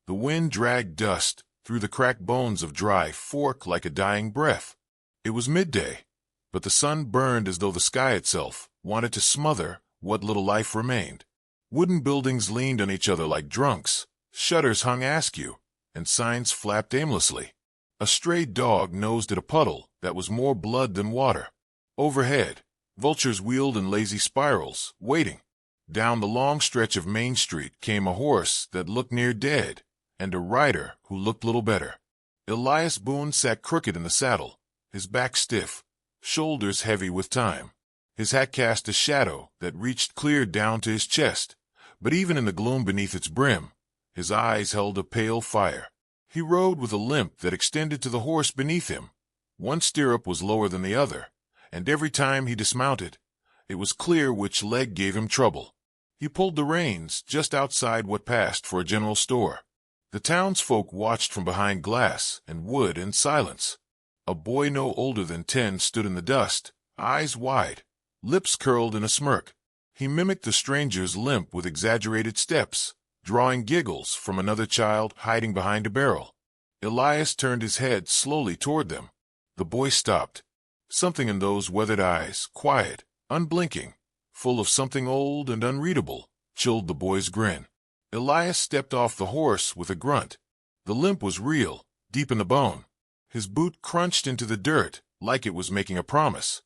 The wind dragged dust through the cracked bones of Dry Fork like a dying breath. It was midday, but the sun burned as though the sky itself wanted to smother what little life remained. Wooden buildings leaned on each other like drunks, shutters hung askew, and signs flapped aimlessly. A stray dog nosed at a puddle that was more blood than water. Overhead, vultures wheeled in lazy spirals, waiting. Down the long stretch of Main Street came a horse that looked near dead, and a rider who looked little better. Elias Boone sat crooked in the saddle, his back stiff, shoulders heavy with time. His hat cast a shadow that reached clear down to his chest, but even in the gloom beneath its brim, his eyes held a pale fire. He rode with a limp that extended to the horse beneath him. One stirrup was lower than the other, and every time he dismounted, it was clear which leg gave him trouble. He pulled the reins just outside what passed for a general store. The townsfolk watched from behind glass and wood in silence. A boy no older than 10 stood in the dust, eyes wide, lips curled in a smirk. He mimicked the stranger's limp with exaggerated steps, drawing giggles from another child hiding behind a barrel. Elias turned his head slowly toward them. The boy stopped. Something in those weathered eyes, quiet, unblinking, full of something old and unreadable, chilled the boy's grin. Elias stepped off the horse with a grunt. The limp was real, deep in the bone. His boot crunched into the dirt like it was making a promise.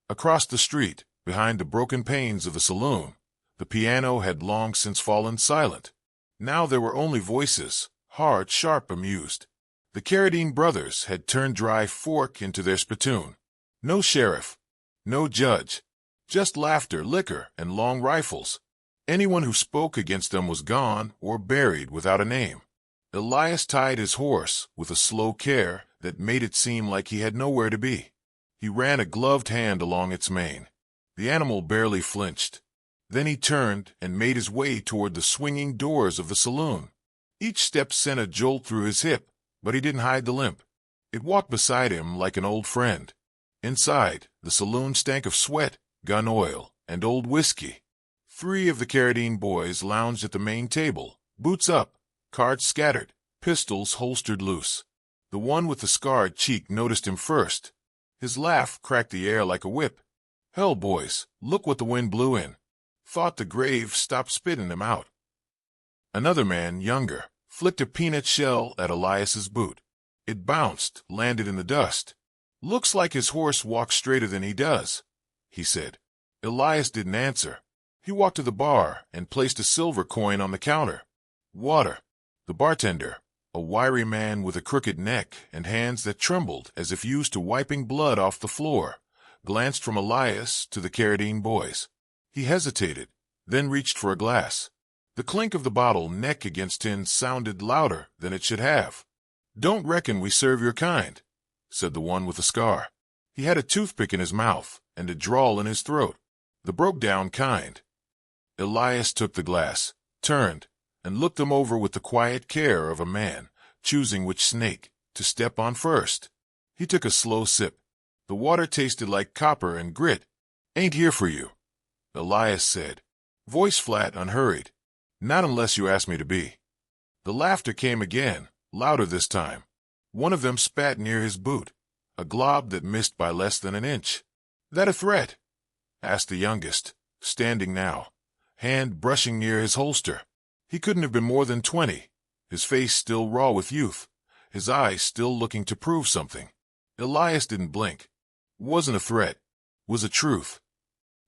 Across the street, behind the broken panes of the saloon, the piano had long since fallen silent. Now there were only voices, hard, sharp, amused. The Carradine brothers had turned Dry Fork into their spittoon. No sheriff, no judge, just laughter, liquor, and long rifles. Anyone who spoke against them was gone or buried without a name. Elias tied his horse with a slow care that made it seem like he had nowhere to be. He ran a gloved hand along its mane. The animal barely flinched. Then he turned and made his way toward the swinging doors of the saloon. Each step sent a jolt through his hip, but he didn't hide the limp. It walked beside him like an old friend. Inside, the saloon stank of sweat, gun oil, and old whiskey. 3 of the Carradine boys lounged at the main table, boots up, cards scattered, pistols holstered loose. The one with the scarred cheek noticed him first. His laugh cracked the air like a whip. "Hell, boys, look what the wind blew in." Thought the grave stopped spitting them out. Another man, younger, flicked a peanut shell at Elias's boot. It bounced, landed in the dust. "Looks like his horse walks straighter than he does," he said. Elias didn't answer. He walked to the bar and placed a silver coin on the counter. "Water." The bartender, a wiry man with a crooked neck and hands that trembled as if used to wiping blood off the floor, glanced from Elias to the Carradine boys. He hesitated, then reached for a glass. The clink of the bottle neck against tin sounded louder than it should have. "Don't reckon we serve your kind," said the one with the scar. He had a toothpick in his mouth and a drawl in his throat. "The broke-down kind." Elias took the glass, turned, and looked them over with the quiet care of a man choosing which snake to step on first. He took a slow sip. The water tasted like copper and grit. "Ain't here for you," Elias said, voice flat, unhurried. "Not unless you ask me to be." The laughter came again, louder this time. One of them spat near his boot, a glob that missed by less than an inch. "That a threat?" asked the youngest, standing now, hand brushing near his holster. He couldn't have been more than 20, his face still raw with youth, his eyes still looking to prove something. Elias didn't blink. Wasn't a threat, was a truth.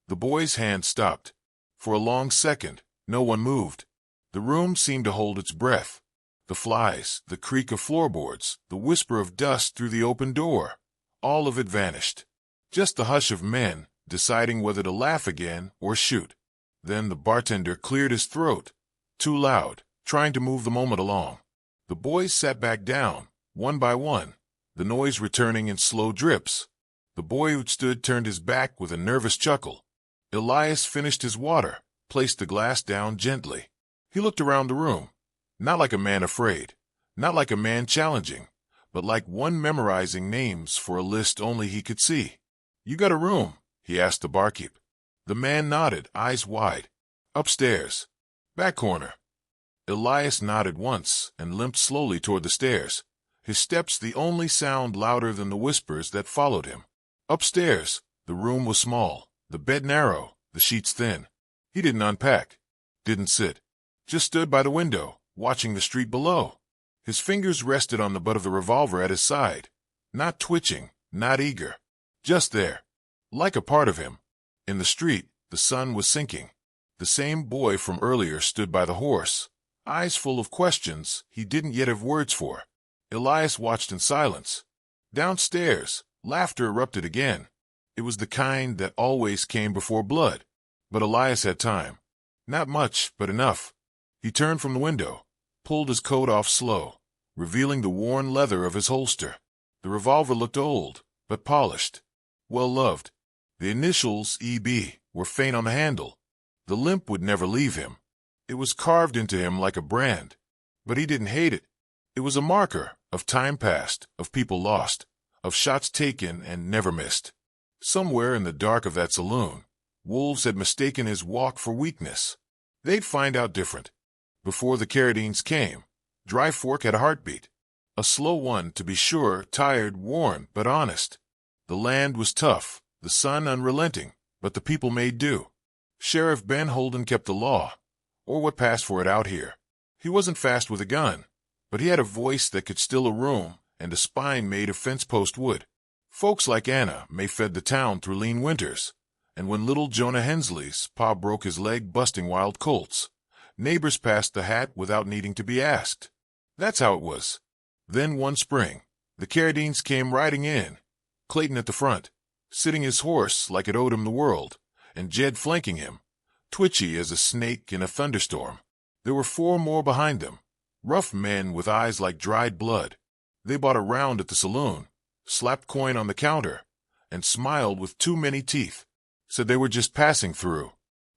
The boy's hand stopped. For a long second, no one moved. The room seemed to hold its breath. The flies, the creak of floorboards, the whisper of dust through the open door, all of it vanished. Just the hush of men deciding whether to laugh again or shoot. Then the bartender cleared his throat, too loud, trying to move the moment along. The boys sat back down, one by one, the noise returning in slow drips. The boy who'd stood turned his back with a nervous chuckle. Elias finished his water, placed the glass down gently. He looked around the room, not like a man afraid, not like a man challenging, but like one memorizing names for a list only he could see. "You got a room?" he asked the barkeep. The man nodded, eyes wide. "Upstairs. Back corner." Elias nodded once and limped slowly toward the stairs, his steps the only sound louder than the whispers that followed him. Upstairs, the room was small, the bed narrow, the sheets thin. He didn't unpack, didn't sit, just stood by the window, watching the street below. His fingers rested on the butt of the revolver at his side, not twitching, not eager, just there, like a part of him. In the street, the sun was sinking. The same boy from earlier stood by the horse, eyes full of questions he didn't yet have words for. Elias watched in silence. Downstairs, laughter erupted again. It was the kind that always came before blood. But Elias had time. Not much, but enough. He turned from the window, pulled his coat off slow, revealing the worn leather of his holster. The revolver looked old, but polished, well-loved. The initials E.B. were faint on the handle. The limp would never leave him. It was carved into him like a brand. But he didn't hate it. It was a marker of time past, of people lost, of shots taken and never missed. Somewhere in the dark of that saloon, wolves had mistaken his walk for weakness. They'd find out different. Before the Carradines came, Dry Fork had a heartbeat. A slow one, to be sure, tired, worn, but honest. The land was tough, the sun unrelenting, but the people made do. Sheriff Ben Holden kept the law, or what passed for it out here. He wasn't fast with a gun, but he had a voice that could still a room and a spine made of fence post wood. Folks like Anna May fed the town through lean winters, and when little Jonah Hensley's pa broke his leg busting wild colts, neighbors passed the hat without needing to be asked. That's how it was. Then one spring, the Carradines came riding in, Clayton at the front, sitting his horse like it owed him the world, and Jed flanking him, twitchy as a snake in a thunderstorm. There were 4 more behind them, rough men with eyes like dried blood. They bought a round at the saloon, slapped coin on the counter, and smiled with too many teeth. Said they were just passing through.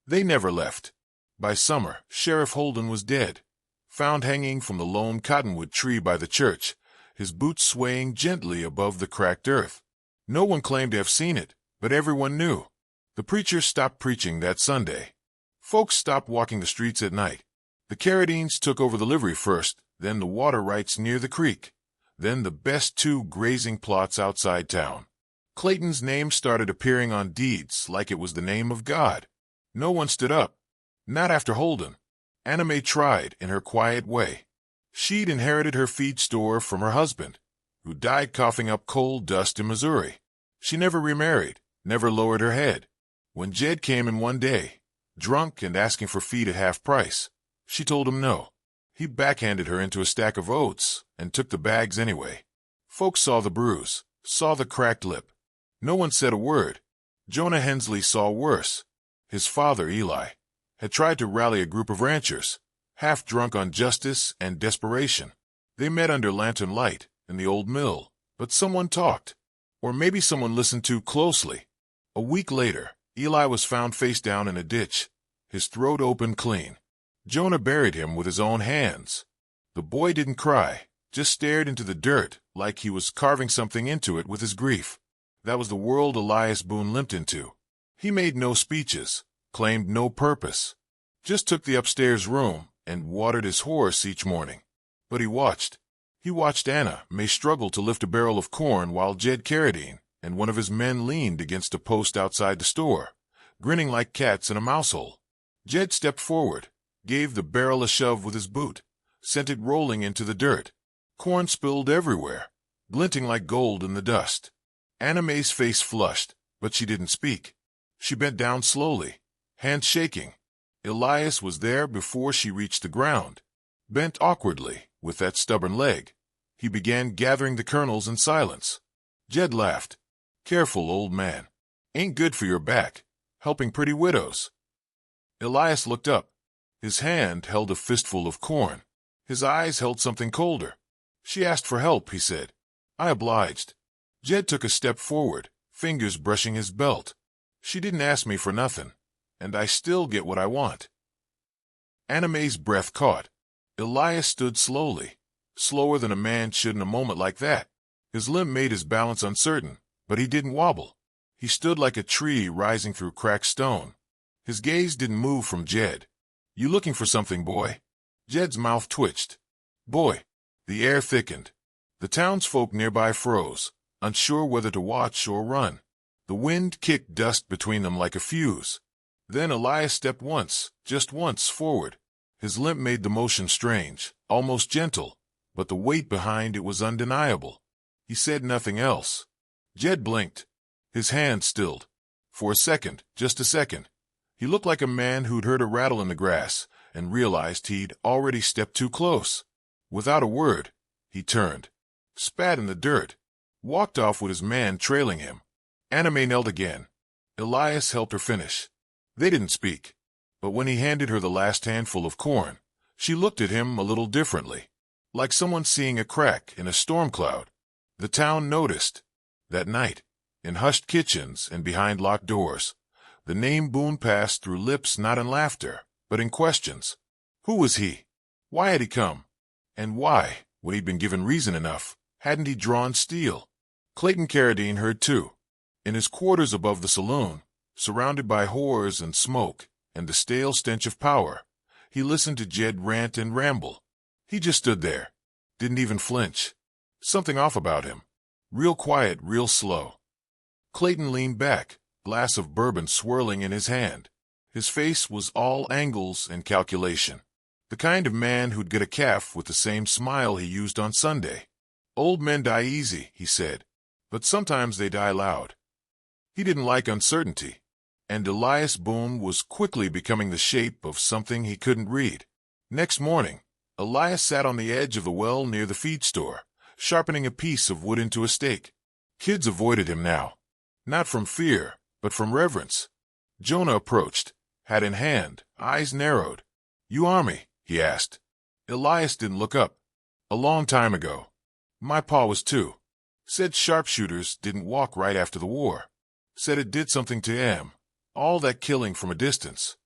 They never left. By summer, Sheriff Holden was dead, found hanging from the lone cottonwood tree by the church, his boots swaying gently above the cracked earth. No one claimed to have seen it, but everyone knew. The preacher stopped preaching that Sunday. Folks stopped walking the streets at night. The Carradines took over the livery first, then the water rights near the creek, then the best 2 grazing plots outside town. Clayton's name started appearing on deeds like it was the name of God. No one stood up. Not after Holden. Anna May tried in her quiet way. She'd inherited her feed store from her husband, who died coughing up coal dust in Missouri. She never remarried, never lowered her head. When Jed came in one day, drunk and asking for feed at half price, she told him no. He backhanded her into a stack of oats and took the bags anyway. Folks saw the bruise, saw the cracked lip. No one said a word. Jonah Hensley saw worse. His father, Eli, had tried to rally a group of ranchers, half drunk on justice and desperation. They met under lantern light in the old mill, but someone talked. Or maybe someone listened too closely. A week later, Eli was found face down in a ditch, his throat open clean. Jonah buried him with his own hands. The boy didn't cry, just stared into the dirt like he was carving something into it with his grief. That was the world Elias Boone limped into. He made no speeches, claimed no purpose, just took the upstairs room and watered his horse each morning. But he watched. He watched Anna May struggle to lift a barrel of corn while Jed Carradine and one of his men leaned against a post outside the store, grinning like cats in a mouse hole. Jed stepped forward, gave the barrel a shove with his boot, sent it rolling into the dirt. Corn spilled everywhere, glinting like gold in the dust. Anna May's face flushed, but she didn't speak. She bent down slowly, hands shaking. Elias was there before she reached the ground. Bent awkwardly, with that stubborn leg. He began gathering the kernels in silence. Jed laughed. "Careful, old man. Ain't good for your back, helping pretty widows." Elias looked up. His hand held a fistful of corn. His eyes held something colder. "She asked for help," he said. "I obliged." Jed took a step forward, fingers brushing his belt. "She didn't ask me for nothing, and I still get what I want." Anna May's breath caught. Elias stood slowly, slower than a man should in a moment like that. His limp made his balance uncertain, but he didn't wobble. He stood like a tree rising through cracked stone. His gaze didn't move from Jed. "You looking for something, boy?" Jed's mouth twitched. Boy! The air thickened. The townsfolk nearby froze, unsure whether to watch or run. The wind kicked dust between them like a fuse. Then Elias stepped once, just once, forward. His limp made the motion strange, almost gentle, but the weight behind it was undeniable. He said nothing else. Jed blinked. His hand stilled. For a second, just a second, he looked like a man who'd heard a rattle in the grass and realized he'd already stepped too close. Without a word, he turned, spat in the dirt, walked off with his man trailing him. Anna Mae knelt again. Elias helped her finish. They didn't speak, but when he handed her the last handful of corn, she looked at him a little differently, like someone seeing a crack in a storm cloud. The town noticed. That night, in hushed kitchens and behind locked doors, the name Boone passed through lips not in laughter, but in questions. Who was he? Why had he come? And why, when he'd been given reason enough, hadn't he drawn steel? Clayton Carradine heard too. In his quarters above the saloon, surrounded by whores and smoke and the stale stench of power, he listened to Jed rant and ramble. He just stood there, didn't even flinch. Something off about him. Real quiet, real slow. Clayton leaned back, glass of bourbon swirling in his hand. His face was all angles and calculation. The kind of man who'd get a calf with the same smile he used on Sunday. Old men die easy, he said, but sometimes they die loud. He didn't like uncertainty, and Elias Boone was quickly becoming the shape of something he couldn't read. Next morning, Elias sat on the edge of the well near the feed store, sharpening a piece of wood into a stake. Kids avoided him now, not from fear, but from reverence. Jonah approached, hat in hand, eyes narrowed. "You Army?" he asked. Elias didn't look up. "A long time ago. My pa was too. Said sharpshooters didn't walk right after the war. Said it did something to him. All that killing from a distance."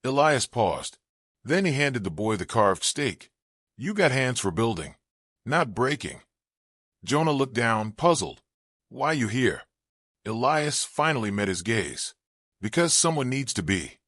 Elias paused. Then he handed the boy the carved stake. "You got hands for building, not breaking." Jonah looked down, puzzled. "Why you here?" Elias finally met his gaze. "Because someone needs to be."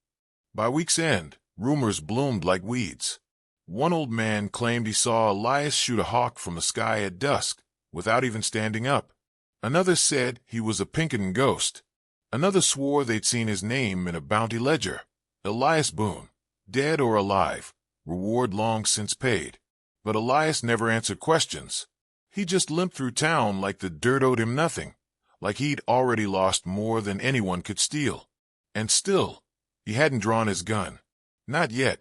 By week's end, rumors bloomed like weeds. One old man claimed he saw Elias shoot a hawk from the sky at dusk, without even standing up. Another said he was a Pinkerton ghost. Another swore they'd seen his name in a bounty ledger. Elias Boone, dead or alive, reward long since paid. But Elias never answered questions. He just limped through town like the dirt owed him nothing, like he'd already lost more than anyone could steal. And still, he hadn't drawn his gun. Not yet.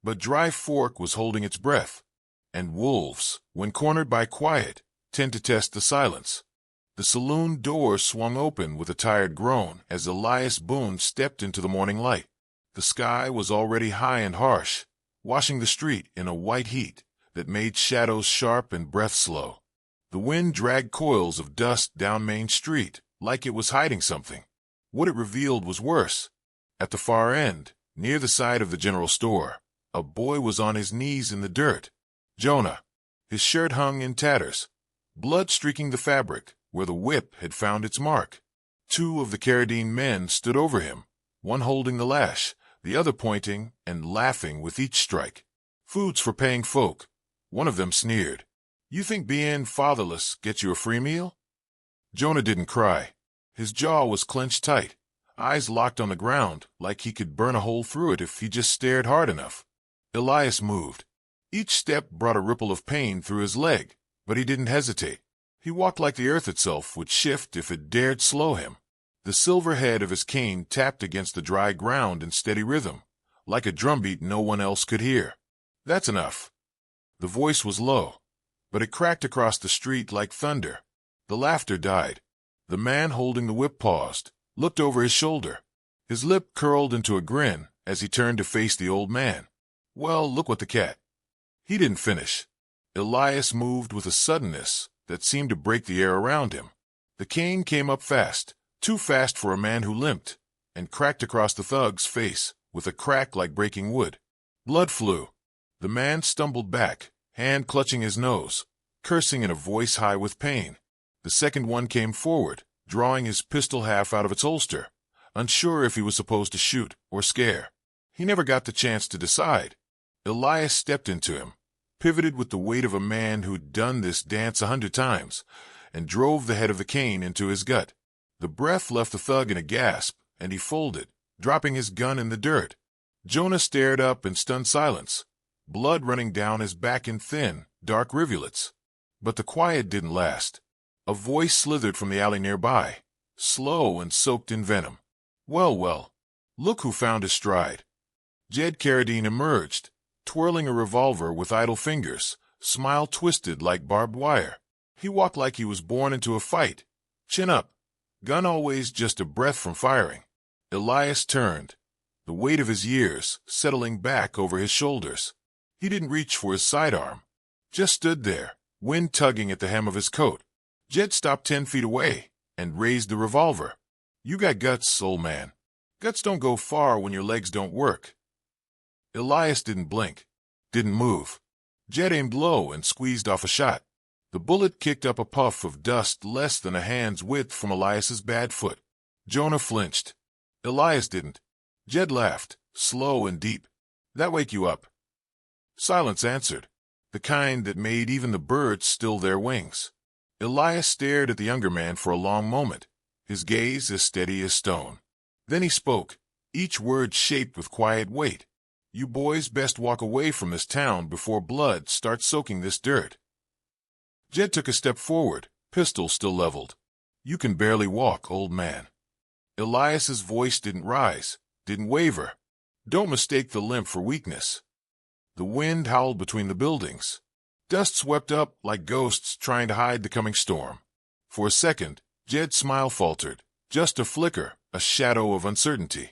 But Dry Fork was holding its breath. And wolves, when cornered by quiet, tend to test the silence. The saloon door swung open with a tired groan as Elias Boone stepped into the morning light. The sky was already high and harsh, washing the street in a white heat that made shadows sharp and breath slow. The wind dragged coils of dust down Main Street like it was hiding something. What it revealed was worse. At the far end, near the side of the general store, a boy was on his knees in the dirt. Jonah. His shirt hung in tatters, blood streaking the fabric where the whip had found its mark. Two of the Carradine men stood over him, one holding the lash, the other pointing and laughing with each strike. "Food's for paying folk," one of them sneered. "You think being fatherless gets you a free meal?" Jonah didn't cry. His jaw was clenched tight, eyes locked on the ground like he could burn a hole through it if he just stared hard enough. Elias moved. Each step brought a ripple of pain through his leg, but he didn't hesitate. He walked like the earth itself would shift if it dared slow him. The silver head of his cane tapped against the dry ground in steady rhythm, like a drumbeat no one else could hear. "That's enough." The voice was low, but it cracked across the street like thunder. The laughter died. The man holding the whip paused, looked over his shoulder. His lip curled into a grin as he turned to face the old man. "Well, look what the cat." He didn't finish. Elias moved with a suddenness that seemed to break the air around him. The cane came up fast, too fast for a man who limped, and cracked across the thug's face with a crack like breaking wood. Blood flew. The man stumbled back, hand clutching his nose, cursing in a voice high with pain. The second one came forward, drawing his pistol half out of its holster, unsure if he was supposed to shoot or scare. He never got the chance to decide. Elias stepped into him, pivoted with the weight of a man who'd done this dance 100 times, and drove the head of the cane into his gut. The breath left the thug in a gasp, and he folded, dropping his gun in the dirt. Jonah stared up in stunned silence, blood running down his back in thin, dark rivulets. But the quiet didn't last. A voice slithered from the alley nearby, slow and soaked in venom. Well, well, look who found his stride. Jed Carradine emerged, twirling a revolver with idle fingers, smile twisted like barbed wire. He walked like he was born into a fight, chin up, gun always just a breath from firing. Elias turned, the weight of his years settling back over his shoulders. He didn't reach for his sidearm, just stood there, wind tugging at the hem of his coat. Jed stopped 10 feet away and raised the revolver. You got guts, old man. Guts don't go far when your legs don't work. Elias didn't blink, didn't move. Jed aimed low and squeezed off a shot. The bullet kicked up a puff of dust less than a hand's width from Elias's bad foot. Jonah flinched. Elias didn't. Jed laughed, slow and deep. That wake you up? Silence answered, the kind that made even the birds still their wings. Elias stared at the younger man for a long moment, his gaze as steady as stone. Then he spoke, each word shaped with quiet weight. You boys best walk away from this town before blood starts soaking this dirt. Jed took a step forward, pistol still leveled. You can barely walk, old man. Elias's voice didn't rise, didn't waver. Don't mistake the limp for weakness. The wind howled between the buildings. Dust swept up like ghosts trying to hide the coming storm. For a second, Jed's smile faltered, just a flicker, a shadow of uncertainty.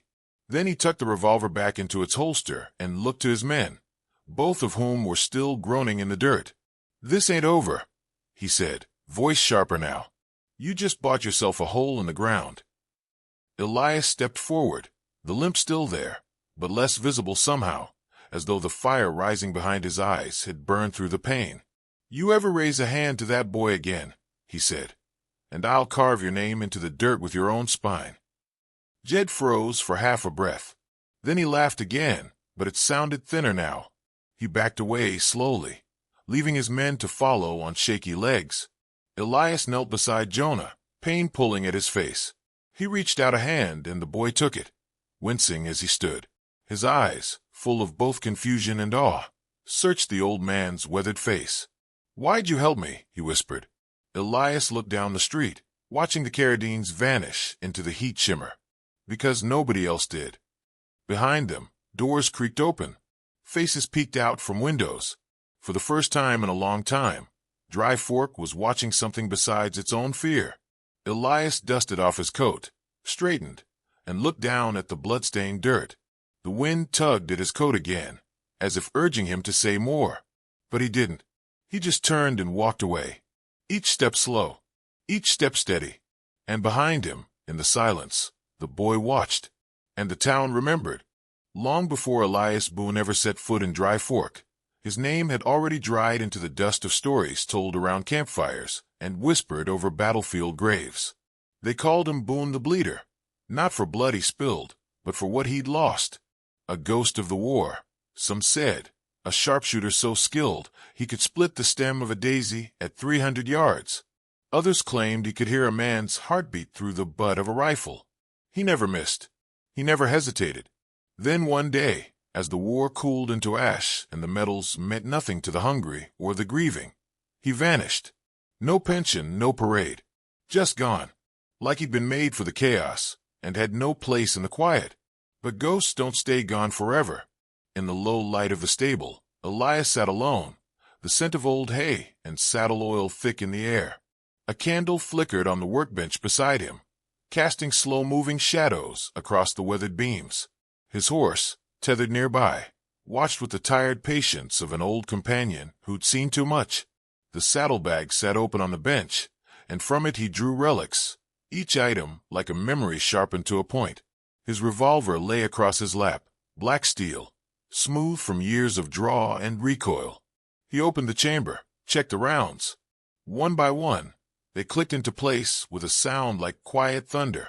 Then he tucked the revolver back into its holster and looked to his men, both of whom were still groaning in the dirt. This ain't over, he said, voice sharper now. You just bought yourself a hole in the ground. Elias stepped forward, the limp still there, but less visible somehow, as though the fire rising behind his eyes had burned through the pain. You ever raise a hand to that boy again, he said, and I'll carve your name into the dirt with your own spine. Jed froze for half a breath. Then he laughed again, but it sounded thinner now. He backed away slowly, leaving his men to follow on shaky legs. Elias knelt beside Jonah, pain pulling at his face. He reached out a hand, and the boy took it, wincing as he stood. His eyes, full of both confusion and awe, searched the old man's weathered face. Why'd you help me? He whispered. Elias looked down the street, watching the Carradines vanish into the heat shimmer. Because nobody else did. Behind them, doors creaked open. Faces peeked out from windows. For the first time in a long time, Dry Fork was watching something besides its own fear. Elias dusted off his coat, straightened, and looked down at the blood-stained dirt. The wind tugged at his coat again, as if urging him to say more. But he didn't. He just turned and walked away. Each step slow, each step steady. And behind him, in the silence, the boy watched, and the town remembered. Long before Elias Boone ever set foot in Dry Fork, his name had already dried into the dust of stories told around campfires and whispered over battlefield graves. They called him Boone the Bleeder, not for blood he spilled, but for what he'd lost. A ghost of the war, some said, a sharpshooter so skilled he could split the stem of a daisy at 300 yards. Others claimed he could hear a man's heartbeat through the butt of a rifle. He never missed. He never hesitated. Then one day, as the war cooled into ash and the medals meant nothing to the hungry or the grieving, he vanished. No pension, no parade. Just gone. Like he'd been made for the chaos and had no place in the quiet. But ghosts don't stay gone forever. In the low light of the stable, Elias sat alone, the scent of old hay and saddle oil thick in the air. A candle flickered on the workbench beside him, casting slow-moving shadows across the weathered beams. His horse, tethered nearby, watched with the tired patience of an old companion who'd seen too much. The saddlebag sat open on the bench, and from it he drew relics, each item like a memory sharpened to a point. His revolver lay across his lap, black steel, smooth from years of draw and recoil. He opened the chamber, checked the rounds. One by one, they clicked into place with a sound like quiet thunder.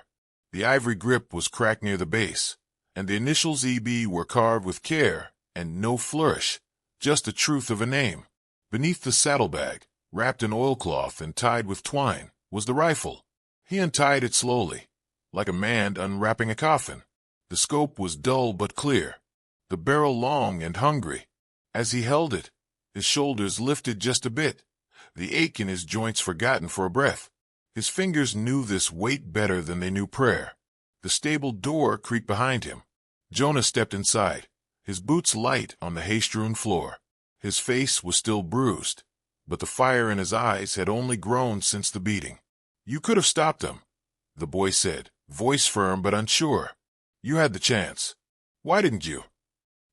The ivory grip was cracked near the base, and the initials EB were carved with care and no flourish, just the truth of a name. Beneath the saddlebag, wrapped in oilcloth and tied with twine, was the rifle. He untied it slowly, like a man unwrapping a coffin. The scope was dull but clear, the barrel long and hungry. As he held it, his shoulders lifted just a bit, the ache in his joints forgotten for a breath. His fingers knew this weight better than they knew prayer. The stable door creaked behind him. Jonah stepped inside, his boots light on the hay-strewn floor. His face was still bruised, but the fire in his eyes had only grown since the beating. "You could have stopped him," the boy said, voice firm but unsure. "You had the chance. Why didn't you?"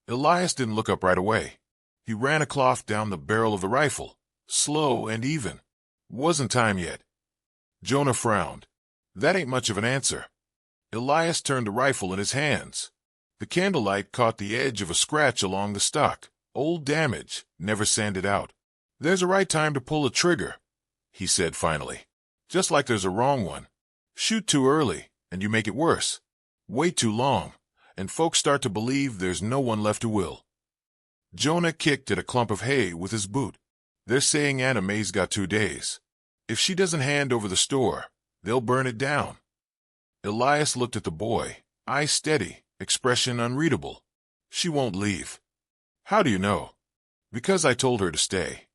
Elias didn't look up right away. He ran a cloth down the barrel of the rifle, slow and even. "Wasn't time yet." Jonah frowned. "That ain't much of an answer." Elias turned the rifle in his hands. The candlelight caught the edge of a scratch along the stock. Old damage, never sanded out. "There's a right time to pull a trigger," he said finally. "Just like there's a wrong one. Shoot too early, and you make it worse. Wait too long, and folks start to believe there's no one left who will." Jonah kicked at a clump of hay with his boot. "They're saying Anna Mae's got 2 days. If she doesn't hand over the store, they'll burn it down." Elias looked at the boy, eyes steady, expression unreadable. "She won't leave." "How do you know?" "Because I told her to stay."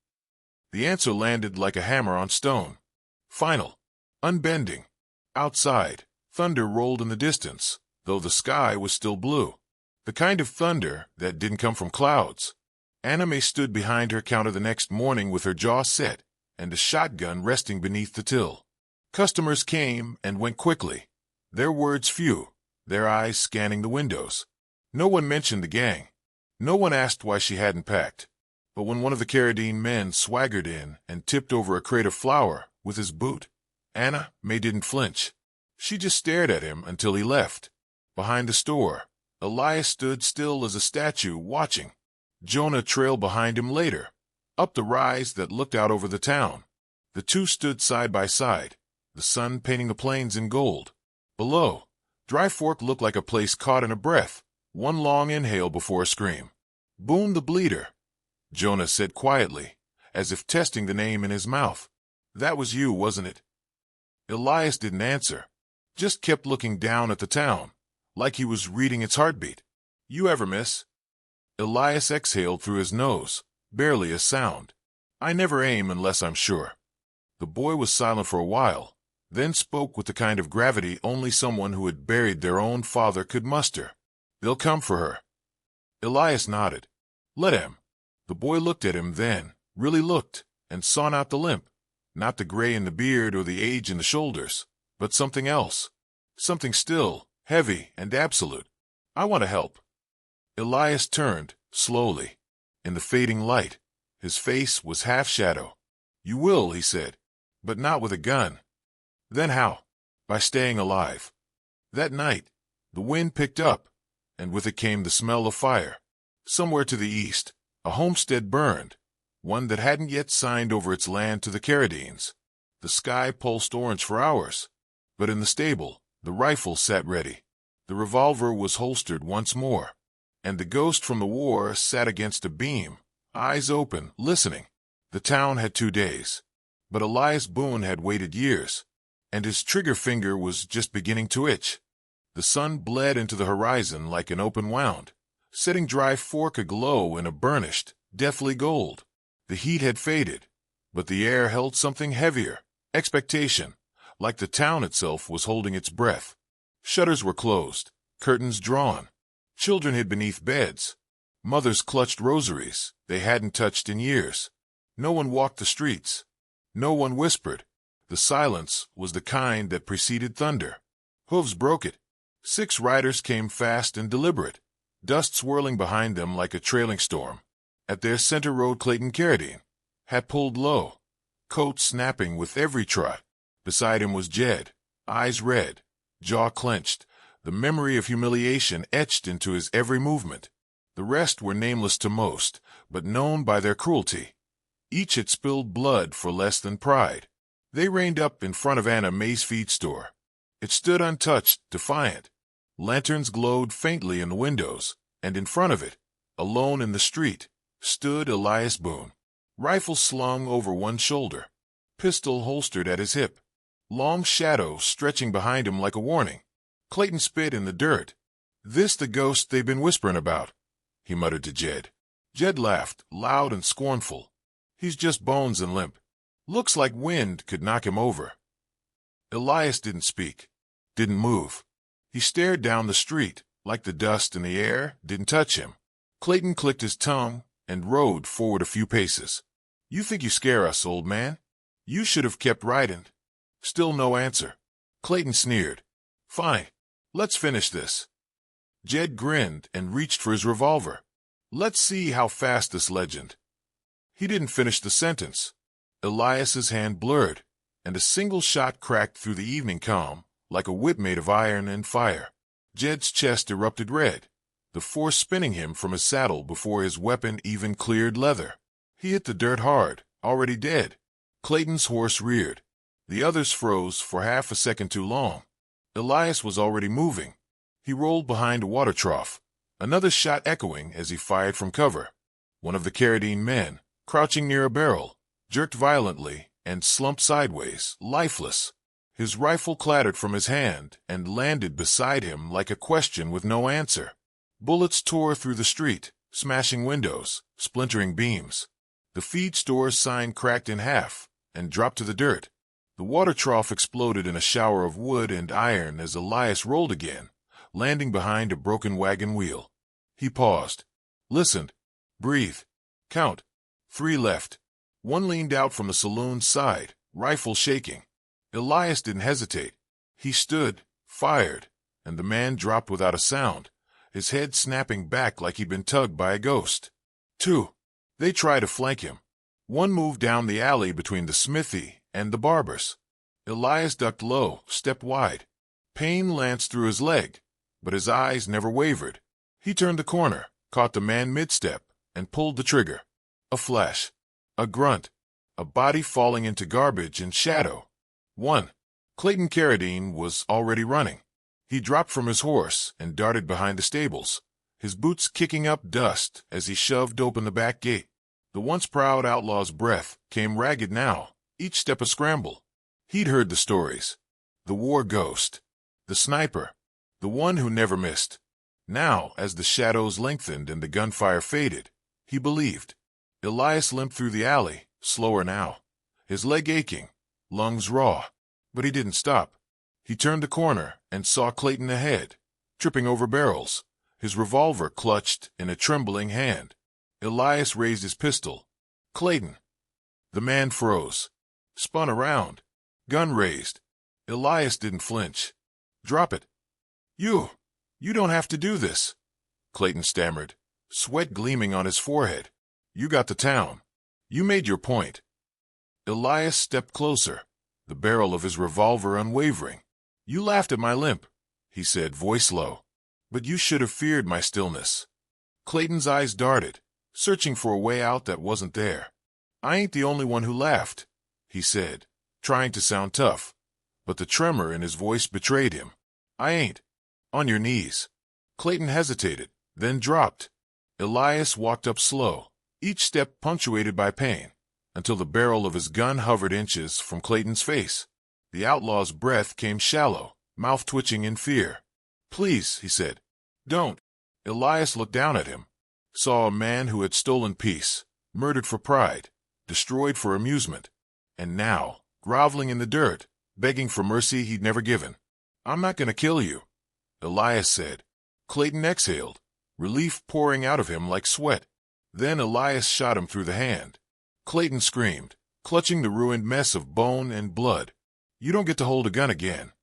The answer landed like a hammer on stone. Final, unbending. Outside, thunder rolled in the distance, though the sky was still blue. The kind of thunder that didn't come from clouds. Anna Mae stood behind her counter the next morning with her jaw set and a shotgun resting beneath the till. Customers came and went quickly, their words few, their eyes scanning the windows. No one mentioned the gang. No one asked why she hadn't packed. But when one of the Carradine men swaggered in and tipped over a crate of flour with his boot, Anna Mae didn't flinch. She just stared at him until he left. Behind the store, Elias stood still as a statue, watching. Jonah trailed behind him later, up the rise that looked out over the town. The two stood side by side, the sun painting the plains in gold. Below, Dry Fork looked like a place caught in a breath, one long inhale before a scream. "Boone the Bleeder," Jonah said quietly, as if testing the name in his mouth. "That was you, wasn't it?" Elias didn't answer, just kept looking down at the town, like he was reading its heartbeat. "You ever miss?" Elias exhaled through his nose, barely a sound. "I never aim unless I'm sure." The boy was silent for a while, then spoke with the kind of gravity only someone who had buried their own father could muster. "They'll come for her." Elias nodded. "Let him." The boy looked at him then, really looked, and saw not the limp, not the gray in the beard or the age in the shoulders, but something else. Something still, heavy, and absolute. "I want to help." Elias turned, slowly. In the fading light, his face was half shadow. "You will," he said, "but not with a gun." "Then how?" "By staying alive." That night, the wind picked up, and with it came the smell of fire. Somewhere to the east, a homestead burned, one that hadn't yet signed over its land to the Carradines. The sky pulsed orange for hours, but in the stable, the rifle sat ready. The revolver was holstered once more, and the ghost from the war sat against a beam, eyes open, listening. The town had 2 days, but Elias Boone had waited years, and his trigger finger was just beginning to itch. The sun bled into the horizon like an open wound, setting Dry Fork aglow in a burnished, deathly gold. The heat had faded, but the air held something heavier, expectation, like the town itself was holding its breath. Shutters were closed, curtains drawn. Children hid beneath beds. Mothers clutched rosaries they hadn't touched in years. No one walked the streets. No one whispered. The silence was the kind that preceded thunder. Hooves broke it. 6 riders came fast and deliberate, dust swirling behind them like a trailing storm. At their center rode Clayton Carradine, hat pulled low, coat snapping with every trot. Beside him was Jed, eyes red, jaw clenched, the memory of humiliation etched into his every movement. The rest were nameless to most, but known by their cruelty. Each had spilled blood for less than pride. They reined up in front of Anna Mae's feed store. It stood untouched, defiant. Lanterns glowed faintly in the windows, and in front of it, Alone in the street stood Elias Boone, rifle slung over one shoulder, pistol holstered at his hip, long shadow stretching behind him like a warning. Clayton spit in the dirt. "This the ghost they've been whispering about," he muttered to Jed. Jed laughed, loud and scornful. "He's just bones and limp. Looks like wind could knock him over." Elias didn't speak, didn't move. He stared down the street, like the dust in the air didn't touch him. Clayton clicked his tongue and rode forward a few paces. "You think you scare us, old man? You should have kept riding." Still no answer. Clayton sneered. "Fine. Let's finish this." Jed grinned and reached for his revolver. "Let's see how fast this legend." He didn't finish the sentence. Elias's hand blurred, and a single shot cracked through the evening calm like a whip made of iron and fire. Jed's chest erupted red, the force spinning him from his saddle before his weapon even cleared leather. He hit the dirt hard, already dead. Clayton's horse reared. The others froze for half a second too long. Elias was already moving. He rolled behind a water trough, another shot echoing as he fired from cover. One of the Carradine men, crouching near a barrel, jerked violently and slumped sideways, lifeless. His rifle clattered from his hand and landed beside him like a question with no answer. Bullets tore through the street, smashing windows, splintering beams. The feed store's sign cracked in half and dropped to the dirt. The water trough exploded in a shower of wood and iron as Elias rolled again, landing behind a broken wagon wheel. He paused, listened, breathed, count. 3 left. One leaned out from the saloon's side, rifle shaking. Elias didn't hesitate. He stood, fired, and the man dropped without a sound, his head snapping back like he'd been tugged by a ghost. 2. They tried to flank him. One moved down the alley between the smithy and the barber's. Elias ducked low, stepped wide. Pain lanced through his leg, but his eyes never wavered. He turned the corner, caught the man mid-step, and pulled the trigger. A flash. A grunt. A body falling into garbage and shadow. 1. Clayton Carradine was already running. He dropped from his horse and darted behind the stables, his boots kicking up dust as he shoved open the back gate. The once proud outlaw's breath came ragged now, each step a scramble. He'd heard the stories. The war ghost. The sniper. The one who never missed. Now, as the shadows lengthened and the gunfire faded, he believed. Elias limped through the alley, slower now, his leg aching, lungs raw. But he didn't stop. He turned the corner and saw Clayton ahead, tripping over barrels, his revolver clutched in a trembling hand. Elias raised his pistol. "Clayton." The man froze, spun around, gun raised. Elias didn't flinch. "Drop it." You don't have to do this," Clayton stammered, sweat gleaming on his forehead. "You got the town. You made your point." Elias stepped closer, the barrel of his revolver unwavering. "You laughed at my limp," he said, voice low, "but you should have feared my stillness." Clayton's eyes darted, searching for a way out that wasn't there. "I ain't the only one who laughed," he said, trying to sound tough, but the tremor in his voice betrayed him. "I ain't." "On your knees." Clayton hesitated, then dropped. Elias walked up slow, each step punctuated by pain, until the barrel of his gun hovered inches from Clayton's face. The outlaw's breath came shallow, mouth twitching in fear. "Please," he said. "Don't." Elias looked down at him, saw a man who had stolen peace, murdered for pride, destroyed for amusement, and now, groveling in the dirt, begging for mercy he'd never given. "I'm not going to kill you," Elias said. Clayton exhaled, relief pouring out of him like sweat. Then Elias shot him through the hand. Clayton screamed, clutching the ruined mess of bone and blood. "You don't get to hold a gun again,"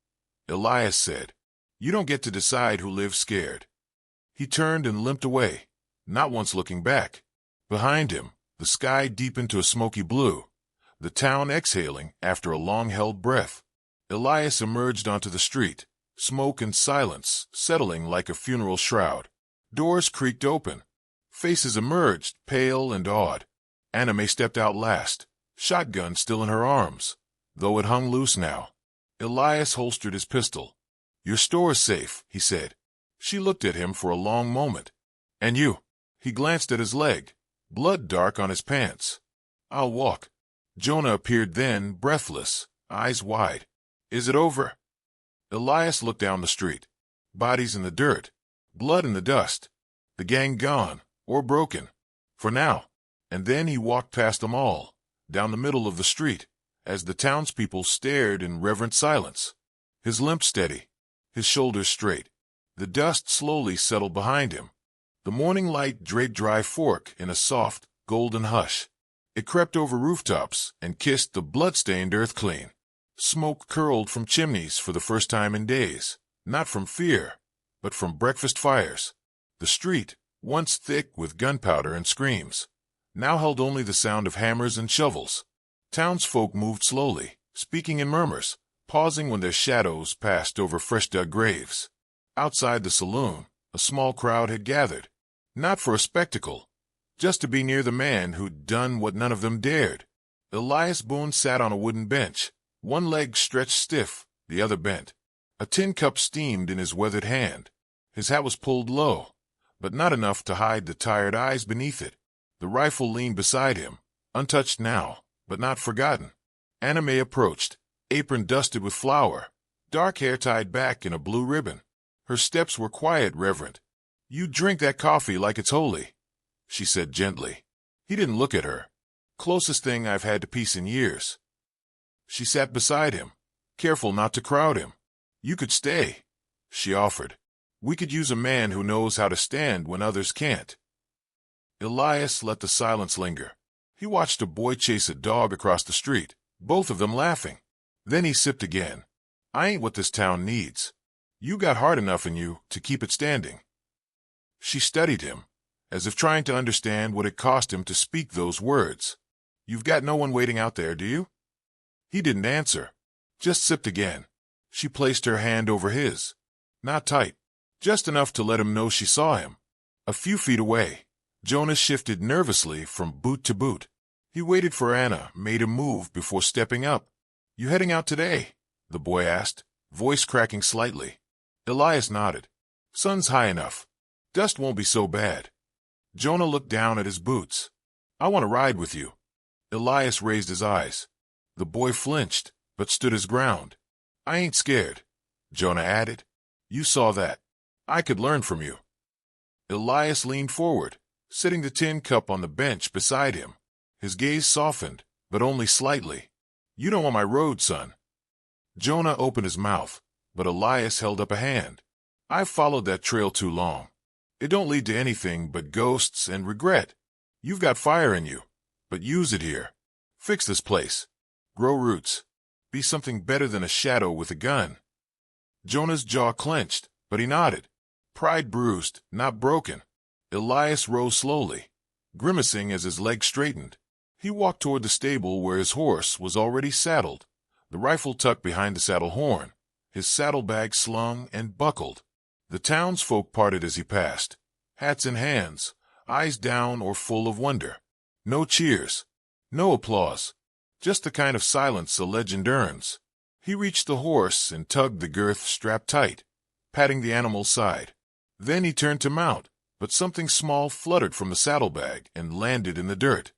Elias said. "You don't get to decide who lives scared." He turned and limped away, not once looking back. Behind him, the sky deepened to a smoky blue, the town exhaling after a long-held breath. Elias emerged onto the street, smoke and silence settling like a funeral shroud. Doors creaked open. Faces emerged, pale and awed. Anime stepped out last, shotgun still in her arms, though it hung loose now. Elias holstered his pistol. "Your store's safe," he said. She looked at him for a long moment. "And you?" He glanced at his leg, blood dark on his pants. "I'll walk." Jonah appeared then, breathless, eyes wide. "Is it over?" Elias looked down the street. Bodies in the dirt, blood in the dust. The gang gone, or broken. For now. And then he walked past them all, down the middle of the street, as the townspeople stared in reverent silence. His limp steady, his shoulders straight. The dust slowly settled behind him. The morning light draped Dry Fork in a soft, golden hush. It crept over rooftops and kissed the blood-stained earth clean. Smoke curled from chimneys for the first time in days, not from fear, but from breakfast fires. The street, once thick with gunpowder and screams, now held only the sound of hammers and shovels. Townsfolk moved slowly, speaking in murmurs, pausing when their shadows passed over fresh-dug graves. Outside the saloon, a small crowd had gathered, not for a spectacle, just to be near the man who'd done what none of them dared. Elias Boone sat on a wooden bench, one leg stretched stiff, the other bent. A tin cup steamed in his weathered hand. His hat was pulled low, but not enough to hide the tired eyes beneath it. The rifle leaned beside him, untouched now, but not forgotten. Anna Mae approached, apron dusted with flour, dark hair tied back in a blue ribbon. Her steps were quiet, reverent. "You drink that coffee like it's holy," she said gently. He didn't look at her. "Closest thing I've had to peace in years." She sat beside him, careful not to crowd him. "You could stay," she offered. "We could use a man who knows how to stand when others can't." Elias let the silence linger. He watched a boy chase a dog across the street, both of them laughing. Then he sipped again. "I ain't what this town needs. You got heart enough in you to keep it standing." She studied him, as if trying to understand what it cost him to speak those words. "You've got no one waiting out there, do you?" He didn't answer, just sipped again. She placed her hand over his. Not tight, just enough to let him know she saw him. A few feet away, Jonah shifted nervously from boot to boot. He waited for Anna, made him move before stepping up. "You heading out today?" the boy asked, voice cracking slightly. Elias nodded. "Sun's high enough. Dust won't be so bad." Jonah looked down at his boots. "I want to ride with you." Elias raised his eyes. The boy flinched, but stood his ground. "I ain't scared," Jonah added. "You saw that. I could learn from you." Elias leaned forward, sitting the tin cup on the bench beside him. His gaze softened, but only slightly. "You don't want my road, son." Jonah opened his mouth, but Elias held up a hand. "I've followed that trail too long. It don't lead to anything but ghosts and regret. You've got fire in you, but use it here. Fix this place. Grow roots. Be something better than a shadow with a gun." Jonah's jaw clenched, but he nodded. Pride bruised, not broken. Elias rose slowly, grimacing as his legs straightened. He walked toward the stable where his horse was already saddled, the rifle tucked behind the saddle horn, his saddlebag slung and buckled. The townsfolk parted as he passed, hats in hands, eyes down or full of wonder. No cheers, no applause, just the kind of silence a legend earns. He reached the horse and tugged the girth strapped tight, patting the animal's side. Then he turned to mount, but something small fluttered from the saddlebag and landed in the dirt.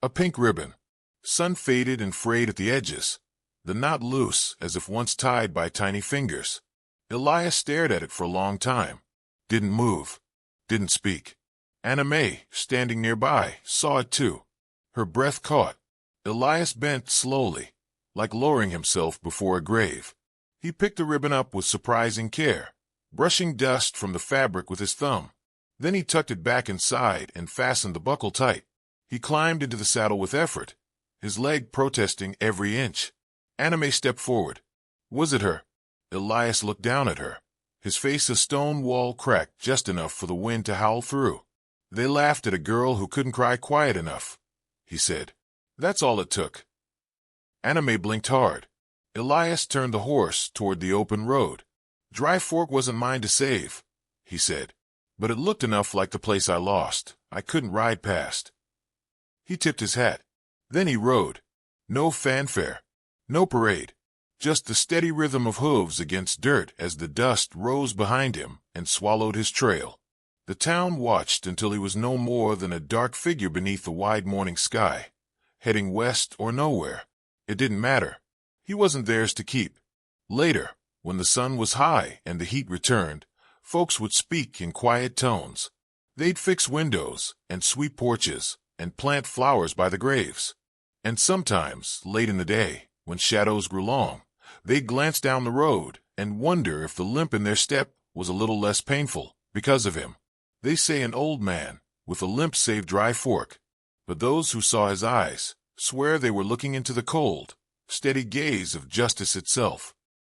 A pink ribbon, sun-faded and frayed at the edges, the knot loose as if once tied by tiny fingers. Elias stared at it for a long time, didn't move, didn't speak. Anna Mae, standing nearby, saw it too. Her breath caught. Elias bent slowly, like lowering himself before a grave. He picked the ribbon up with surprising care, brushing dust from the fabric with his thumb. Then he tucked it back inside and fastened the buckle tight. He climbed into the saddle with effort, his leg protesting every inch. Anna Mae stepped forward. Was it her? Elias looked down at her, his face a stone wall cracked just enough for the wind to howl through. "They laughed at a girl who couldn't cry quiet enough," he said. "That's all it took." Anna Mae blinked hard. Elias turned the horse toward the open road. "Dry Fork wasn't mine to save," he said, "but it looked enough like the place I lost. I couldn't ride past." He tipped his hat. Then he rode. No fanfare, no parade, just the steady rhythm of hooves against dirt as the dust rose behind him and swallowed his trail. The town watched until he was no more than a dark figure beneath the wide morning sky, heading west or nowhere. It didn't matter. He wasn't theirs to keep. Later, when the sun was high and the heat returned, folks would speak in quiet tones. They'd fix windows and sweep porches and plant flowers by the graves. And sometimes, late in the day, when shadows grew long, they'd glance down the road and wonder if the limp in their step was a little less painful because of him. They say an old man with a limp saved dry fork, but those who saw his eyes swear they were looking into the cold, steady gaze of justice itself.